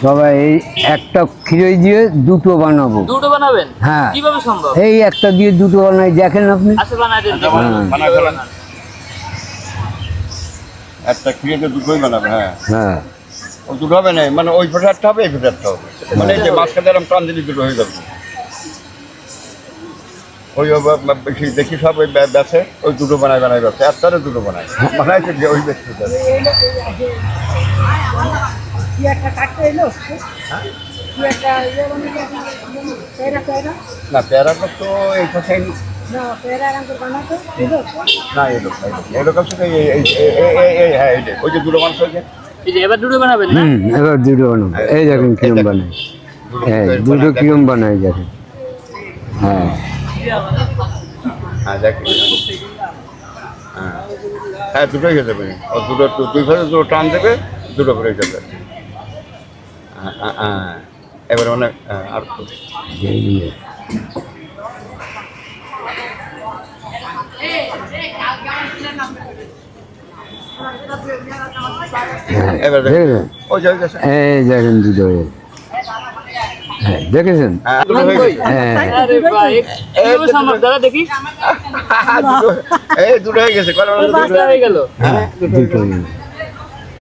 বাবা এই একটা খিরই দিয়ে দুটো বানাবো। দুটো বানাবেন? হ্যাঁ। কিভাবে সম্ভব? এই একটা দিয়ে দুটো বানাই, দেখেন আপনি। আচ্ছা বানাই দেন। একটা খিরিতে দুটোই বানাবে। হ্যাঁ হ্যাঁ ও দুটো হবে না, মানে ওই ফেটারটা হবে এই ফেটারটা হবে, মানে এই যে মাঝখানে এরকম টান দিলে দুটো হয়ে যাবে। ওই বেশি দেখি সব ওই বেছে ওই দুটো বানায় বেছে, একটারে দুটো বানায় বানাইছে যে ওই বেশি না পেয়ারাটা তো এই কথাই না, এরকম হ্যাঁ ওই যে দুটো মানুষ হয়েছে। এই যে এবার দুটো বানাবেন না? এবার দুটো বানাবো। এই দেখেন কিরম বানাই, হ্যাঁ দুটো কিরম বানাই দেখেন। হ্যাঁ হ্যাঁ দেখ, হ্যাঁ হ্যাঁ দুটোই হয়ে যাবে। ও দুটো দুই ঘরে দুটো টান দেবে, দুটো করে যাবে। হ্যাঁ হ্যাঁ এবারে অনেক আর এবার ওই এই দেখেন দুটো, হ্যাঁ দেখেছেন। হ্যাঁ আরে ভাই কিভাবে সম্ভব দাদা দেখি? এই দুটো হয়ে গেছে, হয়ে গেল। দুটো